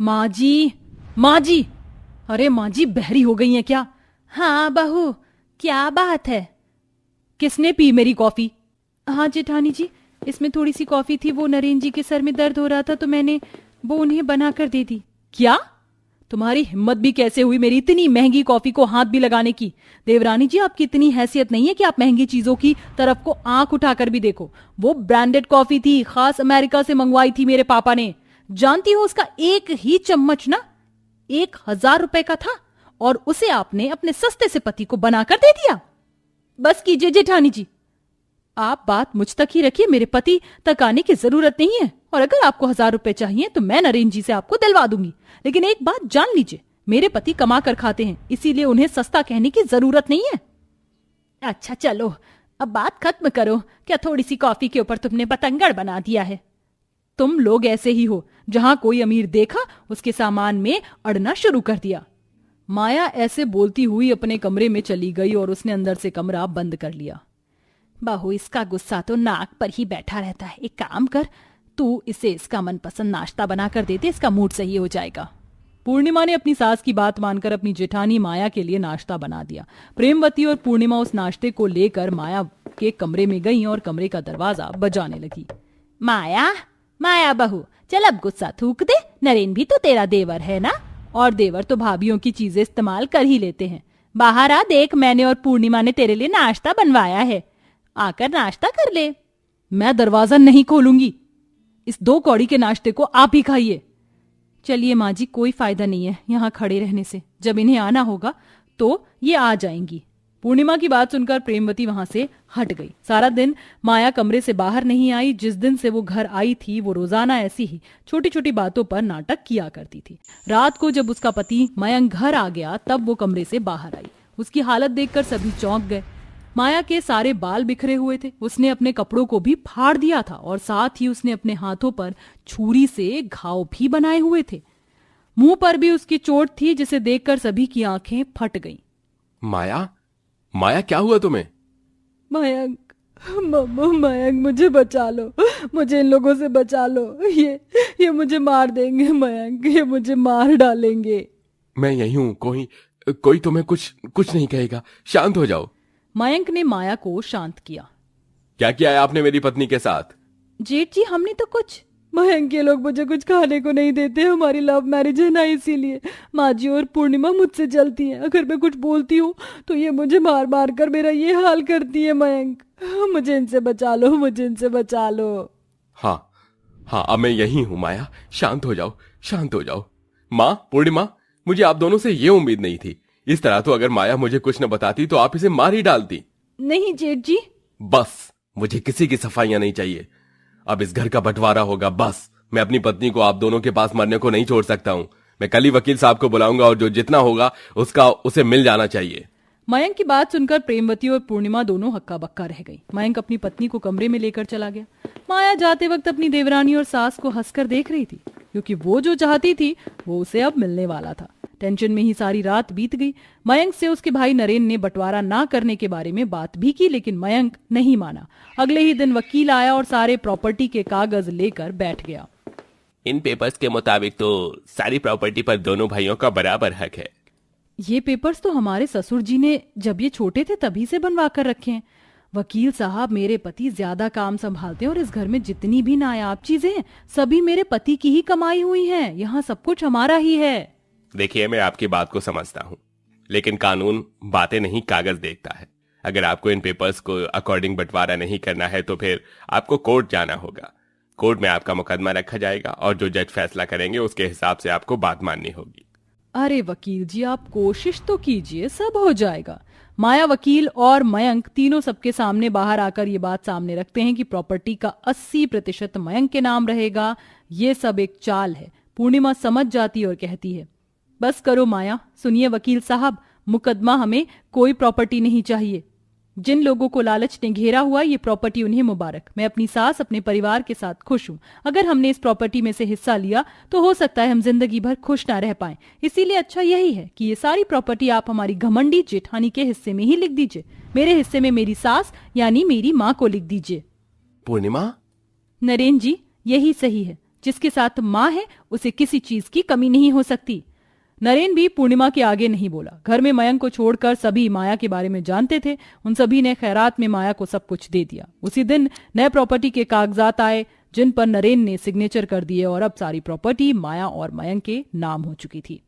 माँ जी, माँ जी, अरे माँ जी बहरी हो गई हैं क्या? हाँ बहू, क्या बात है? किसने पी मेरी कॉफी? हाँ जेठानी जी, इसमें थोड़ी सी कॉफी थी, वो नरेन जी के सर में दर्द हो रहा था तो मैंने वो उन्हें बना कर दे दी। क्या? तुम्हारी हिम्मत भी कैसे हुई मेरी इतनी महंगी कॉफी को हाथ भी लगाने की? देवरानी जी, आपकी इतनी हैसियत नहीं है कि आप महंगी चीजों की तरफ को आंख उठाकर भी देखो। वो ब्रांडेड कॉफी थी, खास अमेरिका से मंगवाई थी मेरे पापा ने। जानती हो उसका एक ही चम्मच ना 1,000 रुपए का था, और उसे आपने अपने सस्ते से पति को बनाकर दे दिया। बस कीजिए जेठानी जी, आप बात मुझ तक ही रखिए, मेरे पति तक आने की जरूरत नहीं है। और अगर आपको 1,000 रुपए चाहिए तो मैं नरेन जी से आपको दिलवा दूंगी। लेकिन एक बात जान लीजिए, मेरे पति कमा कर खाते हैं, इसीलिए उन्हें सस्ता कहने की जरूरत नहीं है। अच्छा चलो, अब बात खत्म करो। क्या थोड़ी सी कॉफी के ऊपर तुमने बतंगड़ बना दिया है? तुम लोग ऐसे ही हो, जहां कोई अमीर देखा उसके सामान में अड़ना शुरू कर दिया। माया ऐसे बोलती हुई अपने कमरे में चली गई और उसने अंदर से कमरा बंद कर लिया। बहू, इसका गुस्सा तो नाक पर ही बैठा रहता है। एक काम कर, तू इसे इसका मनपसंद नाश्ता बना कर देते, इसका मूड सही हो जाएगा। पूर्णिमा ने अपनी सास की बात मानकर अपनी जेठानी माया के लिए नाश्ता बना दिया। प्रेमवती और पूर्णिमा उस नाश्ते को लेकर माया के कमरे में गईं और कमरे का दरवाजा बजाने लगी। माया, माया बहू, चल अब गुस्सा थूक दे। नरेन भी तो तेरा देवर है ना, और देवर तो भाभीियों की चीजें इस्तेमाल कर ही लेते हैं। बाहर आ देख, मैंने और पूर्णिमा ने तेरे लिए नाश्ता बनवाया है, आकर नाश्ता कर ले। मैं दरवाजा नहीं खोलूंगी, इस 2 कौड़ी के नाश्ते को आप ही खाइए। चलिए माँ जी, कोई फायदा नहीं है यहाँ खड़े रहने से, जब इन्हें आना होगा तो ये आ जाएंगी। पूर्णिमा की बात सुनकर प्रेमवती वहां से हट गई। सारा दिन माया कमरे से बाहर नहीं आई। जिस दिन से वो घर आई थी वो रोजाना ऐसी ही छोटी छोटी बातों पर नाटक किया करती थी। रात को जब उसका पति मयंक घर आ गया तब वो कमरे से बाहर आई। उसकी हालत देखकर सभी चौंक गए। माया के सारे बाल बिखरे हुए थे, उसने अपने कपड़ों को भी फाड़ दिया था और साथ ही उसने अपने हाथों पर छुरी से घाव भी बनाए हुए थे। मुंह पर भी उसकी चोट थी जिसे देखकर सभी की आंखें फट गईं। माया, माया क्या हुआ तुम्हें? मयंक, मयंक मुझे बचा लो, मुझे इन लोगों से बचा लो। ये मुझे मार देंगे मयंक, ये मुझे मार डालेंगे। मैं यही हूं, कोई तुम्हें कुछ नहीं कहेगा, शांत हो जाओ। मयंक ने माया को शांत किया। क्या किया है आपने मेरी पत्नी के साथ? जेठ जी, हमने तो कुछ, मयंक के लोग मुझे कुछ खाने को नहीं देते, हमारी लव मैरिज है ना, इसीलिए माँ जी और पूर्णिमा मुझसे जलती हैं। अगर मैं कुछ बोलती हूँ तो ये मुझे मार मार कर मेरा ये हाल करती है। मयंक, मुझे इनसे बचा लो, मुझे इनसे बचा लो। हाँ, अब मैं यही हूं माया, शांत हो जाओ, शांत हो जाओ। माँ, पूर्णिमा, मुझे आप दोनों से ये उम्मीद नहीं थी। इस तरह तो अगर माया मुझे कुछ न बताती तो आप इसे मार ही डालती। नहीं जेठ जी, बस, मुझे किसी की सफाइयां नहीं चाहिए। अब इस घर का बंटवारा होगा, बस। मैं अपनी पत्नी को आप दोनों के पास मरने को नहीं छोड़ सकता हूं। मैं कल ही वकील साहब को बुलाऊंगा और जो जितना होगा उसका उसे मिल जाना चाहिए। मयंक की बात सुनकर प्रेमवती और पूर्णिमा दोनों हक्का बक्का रह गई। मयंक अपनी पत्नी को कमरे में लेकर चला गया। माया जाते वक्त अपनी देवरानी और सास को हंसकर देख रही थी, क्योंकि वो जो चाहती थी वो उसे अब मिलने वाला था। टेंशन में ही सारी रात बीत गई। मयंक से उसके भाई नरेन ने बंटवारा ना करने के बारे में बात भी की, लेकिन मयंक नहीं माना। अगले ही दिन वकील आया और सारे प्रॉपर्टी के कागज लेकर बैठ गया। इन पेपर्स के मुताबिक तो सारी प्रॉपर्टी पर दोनों भाइयों का बराबर हक है। ये पेपर्स तो हमारे ससुर जी ने जब ये छोटे थे तभी से बनवा कर रखे हैं। वकील साहब, मेरे पति ज्यादा काम संभालते हैं और इस घर में जितनी भी नायाब चीजें हैं सभी मेरे पति की ही कमाई हुई हैं। यहाँ सब कुछ हमारा ही है। देखिए, मैं आपकी बात को समझता हूँ, लेकिन कानून बातें नहीं कागज देखता है। अगर आपको इन पेपर्स को अकॉर्डिंग बंटवारा नहीं करना है तो फिर आपको कोर्ट जाना होगा। कोर्ट में आपका मुकदमा रखा जाएगा और जो जज फैसला करेंगे उसके हिसाब से आपको बात माननी होगी। अरे वकील जी, आप कोशिश तो कीजिए, सब हो जाएगा। माया, वकील और मयंक तीनों सबके सामने बाहर आकर ये बात सामने रखते हैं कि प्रॉपर्टी का 80% मयंक के नाम रहेगा। ये सब एक चाल है। पूर्णिमा समझ जाती और कहती है, बस करो माया, सुनिए वकील साहब, मुकदमा हमें कोई प्रॉपर्टी नहीं चाहिए। जिन लोगों को लालच ने घेरा हुआ ये प्रॉपर्टी उन्हें मुबारक। मैं अपनी सास, अपने परिवार के साथ खुश हूँ। अगर हमने इस प्रॉपर्टी में से हिस्सा लिया तो हो सकता है हम जिंदगी भर खुश ना रह पाएं। इसीलिए अच्छा यही है कि ये सारी प्रॉपर्टी आप हमारी घमंडी जेठानी के हिस्से में ही लिख दीजिए। मेरे हिस्से में मेरी सास यानी मेरी माँ को लिख दीजिए। पूर्णिमा, नरेन जी, यही सही है। जिसके साथ माँ है उसे किसी चीज की कमी नहीं हो सकती। नरेन भी पूर्णिमा के आगे नहीं बोला। घर में मयंक को छोड़कर सभी माया के बारे में जानते थे। उन सभी ने खैरात में माया को सब कुछ दे दिया। उसी दिन नए प्रॉपर्टी के कागजात आए जिन पर नरेन ने सिग्नेचर कर दिए और अब सारी प्रॉपर्टी माया और मयंक के नाम हो चुकी थी।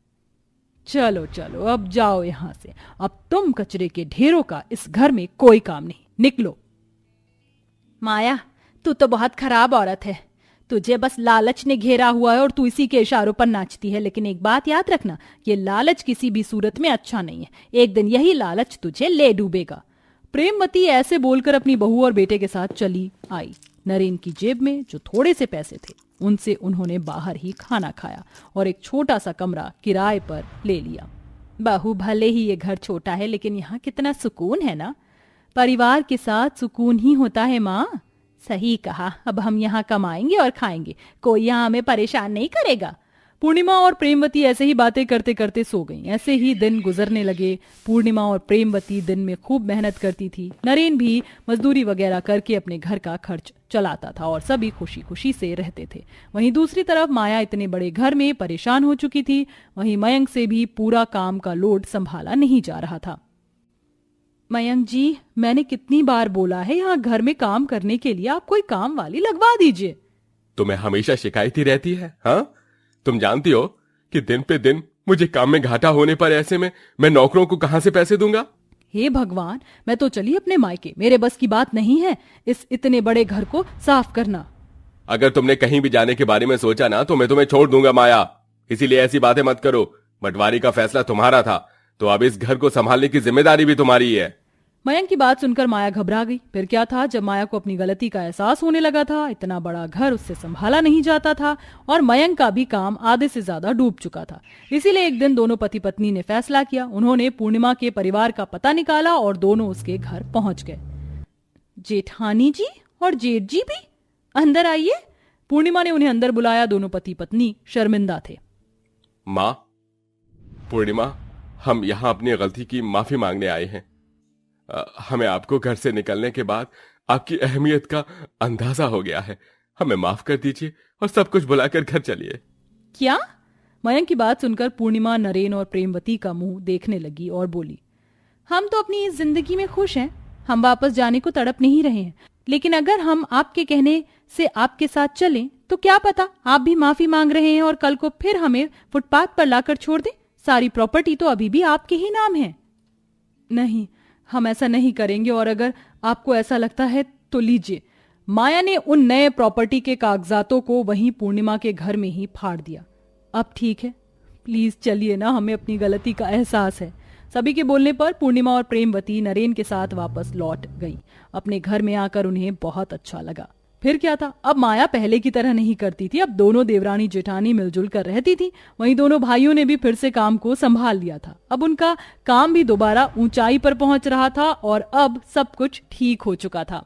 चलो चलो अब जाओ यहां से, अब तुम कचरे के ढेरों का इस घर में कोई काम नहीं, निकलो। माया, तू तो बहुत खराब औरत है। तुझे बस लालच ने घेरा हुआ है और तू इसी के इशारों पर नाचती है। लेकिन एक बात याद रखना, ये लालच किसी भी सूरत में अच्छा नहीं है। एक दिन यही लालच तुझे ले डूबेगा। प्रेमवती ऐसे बोलकर अपनी बहू और बेटे के साथ चली आई। नरेन की जेब में जो थोड़े से पैसे थे उनसे उन्होंने बाहर ही खाना खाया और एक छोटा सा कमरा किराए पर ले लिया। बहू, भले ही ये घर छोटा है लेकिन यहाँ कितना सुकून है ना। परिवार के साथ सुकून ही होता है माँ। सही कहा। अब हम यहाँ कमाएंगे और खाएंगे, कोई यहाँ हमें परेशान नहीं करेगा। पूर्णिमा और प्रेमवती ऐसे ही बातें करते करते सो गईं। ऐसे ही दिन गुजरने लगे। पूर्णिमा और प्रेमवती दिन में खूब मेहनत करती थी। नरेन भी मजदूरी वगैरह करके अपने घर का खर्च चलाता था और सभी खुशी खुशी से रहते थे। वहीं दूसरी तरफ माया इतने बड़े घर में परेशान हो चुकी थी। वहीं मयंक से भी पूरा काम का लोड संभाला नहीं जा रहा था। मयंक जी, मैंने कितनी बार बोला है यहाँ घर में काम करने के लिए, आप कोई काम वाली लगवा दीजिए। तुम्हें हमेशा शिकायत ही रहती है। हाँ, तुम जानती हो कि दिन पे दिन मुझे काम में घाटा होने पर ऐसे में मैं नौकरों को कहां से पैसे दूंगा। हे भगवान, मैं तो चली अपने मायके, मेरे बस की बात नहीं है इस इतने बड़े घर को साफ करना। अगर तुमने कहीं भी जाने के बारे में सोचा ना तो मैं तुम्हें छोड़ दूंगा माया, इसीलिए ऐसी बातें मत करो। बंटवारे का फैसला तुम्हारा था तो अब इस घर को संभालने की जिम्मेदारी भी तुम्हारी है। मयंक की बात सुनकर माया घबरा गई। फिर क्या था, जब माया को अपनी गलती का एहसास होने लगा था, इतना बड़ा घर उससे संभाला नहीं जाता था और मयंक का भी काम आधे से ज्यादा डूब चुका था। इसीलिए एक दिन दोनों पति पत्नी ने फैसला किया। उन्होंने पूर्णिमा के परिवार का पता निकाला और दोनों उसके घर पहुंच गए। जेठानी जी और जेठ जी भी अंदर आइए। पूर्णिमा ने उन्हें अंदर बुलाया। दोनों पति पत्नी शर्मिंदा थे। माँ, पूर्णिमा, हम यहाँ अपनी गलती की माफी मांगने आए हैं। हमें आपको घर से निकलने के बाद आपकी अहमियत का अंदाजा हो गया है। हमें माफ कर दीजिए और सब कुछ भुलाकर घर चलिए। क्या? मयंक की बात सुनकर पूर्णिमा नरेन और प्रेमवती का मुंह देखने लगी और बोली, हम तो अपनी इस जिंदगी में खुश हैं, हम वापस जाने को तड़प नहीं रहे हैं। लेकिन अगर हम आपके कहने से आपके साथ चलें तो क्या पता आप भी माफी मांग रहे हैं और कल को फिर हमें फुटपाथ पर लाकर छोड़ दें। सारी प्रॉपर्टी तो अभी भी आपके ही नाम है। नहीं, हम ऐसा नहीं करेंगे और अगर आपको ऐसा लगता है तो लीजिए। माया ने उन नए प्रॉपर्टी के कागजातों को वहीं पूर्णिमा के घर में ही फाड़ दिया। अब ठीक है, प्लीज चलिए ना, हमें अपनी गलती का एहसास है। सभी के बोलने पर पूर्णिमा और प्रेमवती नरेन के साथ वापस लौट गई। अपने घर में आकर उन्हें बहुत अच्छा लगा। फिर क्या था, अब माया पहले की तरह नहीं करती थी। अब दोनों देवरानी जेठानी मिलजुल कर रहती थी। वहीं दोनों भाइयों ने भी फिर से काम को संभाल लिया था। अब उनका काम भी दोबारा ऊंचाई पर पहुंच रहा था और अब सब कुछ ठीक हो चुका था।